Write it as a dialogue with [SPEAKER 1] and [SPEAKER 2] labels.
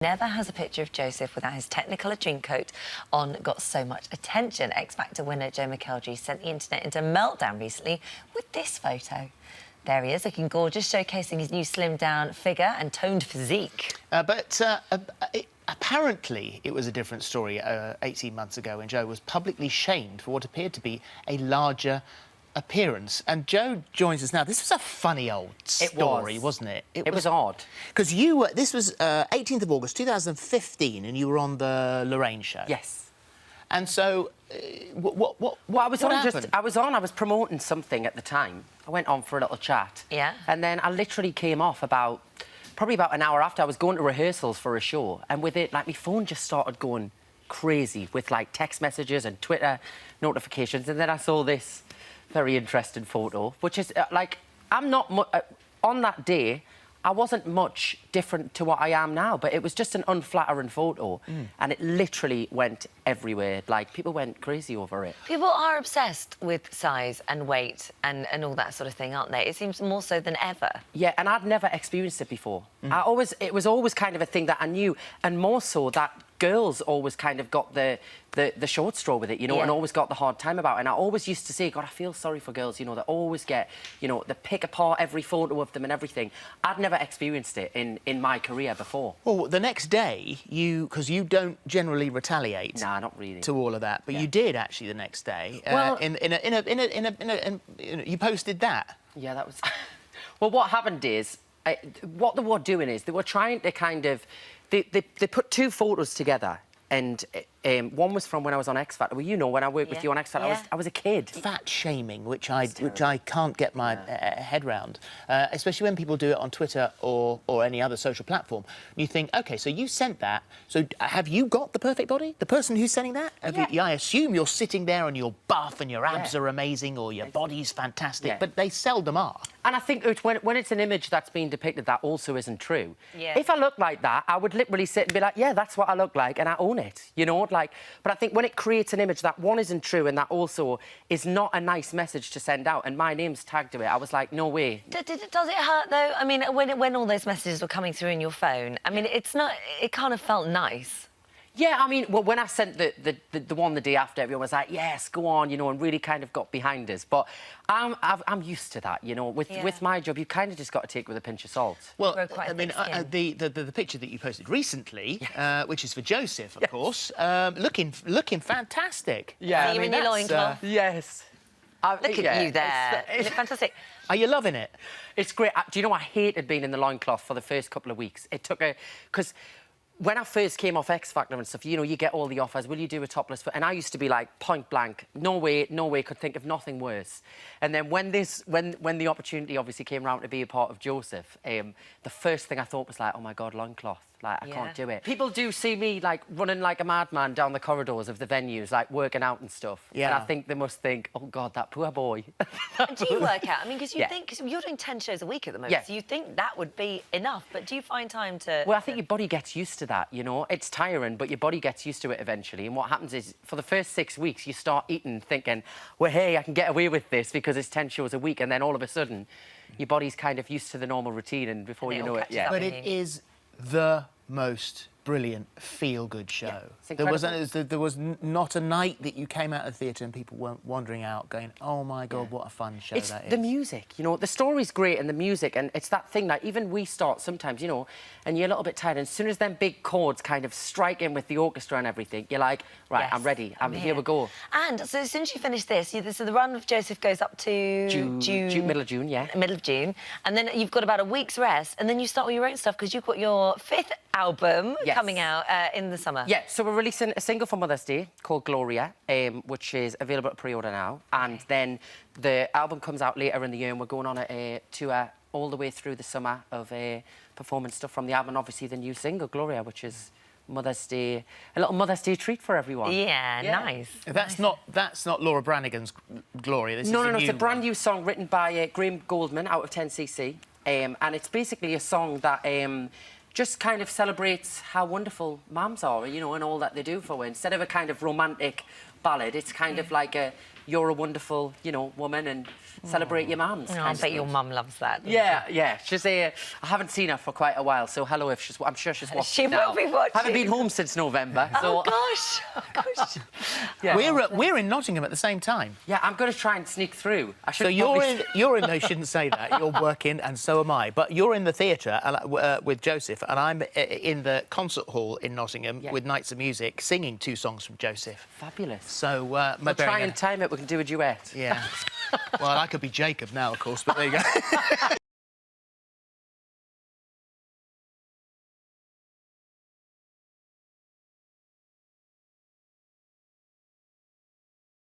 [SPEAKER 1] Never has a picture of Joseph without his Technicolor dream coat on got so much attention. X Factor winner Joe McElderry sent the internet into meltdown recently with this photo. There he is, looking gorgeous, showcasing his new slimmed-down figure and toned physique.
[SPEAKER 2] Apparently, it was a different story 18 months ago when Joe was publicly shamed for what appeared to be a larger appearance. And Joe joins us now. This was a funny old story, wasn't it?
[SPEAKER 3] It was odd.
[SPEAKER 2] Because you were... This was 18th of August, 2015, and you were on the Lorraine show.
[SPEAKER 3] Yes.
[SPEAKER 2] And so, what happened?
[SPEAKER 3] I was promoting something at the time. I went on for a little chat.
[SPEAKER 1] Yeah.
[SPEAKER 3] And then I literally came off probably about an hour after. I was going to rehearsals for a show, and with it, like, my phone just started going crazy with, like, text messages and Twitter notifications, and then I saw this very interesting photo, which is, like, I'm not... on that day, I wasn't much different to what I am now, but it was just an unflattering photo, and it literally went everywhere. Like, people went crazy over it.
[SPEAKER 1] People are obsessed with size and weight and all that sort of thing, aren't they? It seems more so than ever.
[SPEAKER 3] Yeah, and I'd never experienced it before. It was always kind of a thing that I knew, and more so that girls always kind of got the short straw with it, you know,
[SPEAKER 1] yeah.
[SPEAKER 3] and always got the hard time about it. And I always used to say, God, I feel sorry for girls, you know, that always get, you know, they pick apart every photo of them and everything. I'd never experienced it in my career before.
[SPEAKER 2] Well, the next day, because you don't generally retaliate.
[SPEAKER 3] Nah, not really.
[SPEAKER 2] To all of that, but you did actually the next day.
[SPEAKER 3] Well,
[SPEAKER 2] you posted that.
[SPEAKER 3] Yeah, that was. Well, what happened is, what they were doing is they were trying to kind of, they put two photos together, and one was from when I was on X Factor. Well, you know, when I worked with you on X Factor, I was a kid.
[SPEAKER 2] Fat shaming, which I can't get my head round, especially when people do it on Twitter or any other social platform. And you think, OK, so you sent that, so have you got the perfect body? The person who's sending that? I assume you're sitting there and you're buff and your abs are amazing or your body's fantastic, but they seldom are.
[SPEAKER 3] And I think when it's an image that's being depicted that also isn't true.
[SPEAKER 1] Yeah.
[SPEAKER 3] If I looked like that, I would literally sit and be like, yeah, that's what I look like, and I own it, you know? Like, but I think when it creates an image that, one, isn't true, and that also is not a nice message to send out, and my name's tagged to it, I was like, no way.
[SPEAKER 1] Does it hurt, though? I mean, when all those messages were coming through in your phone, I mean, it kind of felt nice.
[SPEAKER 3] Yeah, I mean, well, when I sent the one the day after, everyone was like, yes, go on, you know, and really kind of got behind us. But I'm used to that, you know. With my job, you kind of just got to take it with a pinch of salt.
[SPEAKER 2] Well, I mean, the picture that you posted recently, which is for Joseph, of course, looking fantastic.
[SPEAKER 3] Yeah,
[SPEAKER 1] You're in your loincloth.
[SPEAKER 3] Yes.
[SPEAKER 1] Look at you there. You look fantastic.
[SPEAKER 2] Are you loving it?
[SPEAKER 3] It's great. Do you know, I hated being in the loincloth for the first couple of weeks. It took because when I first came off X Factor and stuff, you know, you get all the offers, will you do a topless? And I used to be like, point blank, no way, could think of nothing worse. And then when the opportunity obviously came around to be a part of Joseph, the first thing I thought was like, oh my God, loincloth. Like, I can't do it. People do see me, like, running like a madman down the corridors of the venues, like, working out and stuff. Yeah. And I think they must think, oh, God, that poor boy.
[SPEAKER 1] Do you work out? I mean, because you think... Cause you're doing 10 shows a week at the moment, so you think that would be enough, but do you find time to...
[SPEAKER 3] Well, I think your body gets used to that, you know? It's tiring, but your body gets used to it eventually, and what happens is, for the first 6 weeks, you start eating, thinking, well, hey, I can get away with this because it's 10 shows a week, and then all of a sudden, your body's kind of used to the normal routine, and before you know it,
[SPEAKER 2] But it is the most brilliant feel-good show. There was not a night that you came out of the theatre and people weren't wandering out going, oh my God, what a fun show that is.
[SPEAKER 3] It's the music, you know, the story's great and the music, and it's that thing that even we start sometimes, you know, and you're a little bit tired, and as soon as them big chords kind of strike in with the orchestra and everything, you're like, right, I'm ready, here we go.
[SPEAKER 1] And so as soon as you finish this, so the run of Joseph goes up to...
[SPEAKER 3] June, middle of June, yeah.
[SPEAKER 1] Middle of June, and then you've got about a week's rest, and then you start with your own stuff, because you've got your 5th album coming out in the summer. Yeah, so
[SPEAKER 3] we're releasing a single for Mother's Day called Gloria, which is available at pre-order now, and then the album comes out later in the year, and we're going on a tour all the way through the summer of performing stuff from the album, and obviously the new single, Gloria, which is Mother's Day, a little Mother's Day treat for everyone.
[SPEAKER 1] Yeah, nice.
[SPEAKER 2] That's not Laura Branigan's Gloria. This is
[SPEAKER 3] no, it's a brand new song written by Graham Goldman out of 10cc, and it's basically a song that just kind of celebrates how wonderful mums are, you know, and all that they do for her. Instead of a kind of romantic ballad, it's kind of like a, you're a wonderful, you know, woman and celebrate your mums.
[SPEAKER 1] Oh, I bet your mum loves that.
[SPEAKER 3] Yeah. She's I haven't seen her for quite a while, so hello if I'm sure she's watching.
[SPEAKER 1] She will be watching.
[SPEAKER 3] Haven't been home since November. So...
[SPEAKER 1] Oh gosh.
[SPEAKER 3] Yeah.
[SPEAKER 2] We're in Nottingham at the same time.
[SPEAKER 3] Yeah, I'm going to try and sneak through.
[SPEAKER 2] So you're in. No, you shouldn't say that. You're working, and so am I. But you're in the theatre with Joseph, and I'm in the concert hall in Nottingham with Nights of Music, singing 2 songs from Joseph.
[SPEAKER 3] Fabulous.
[SPEAKER 2] So
[SPEAKER 3] we'll try and time it. We can do a duet.
[SPEAKER 2] Yeah. Well, I could be Jacob now, of course, but there you go.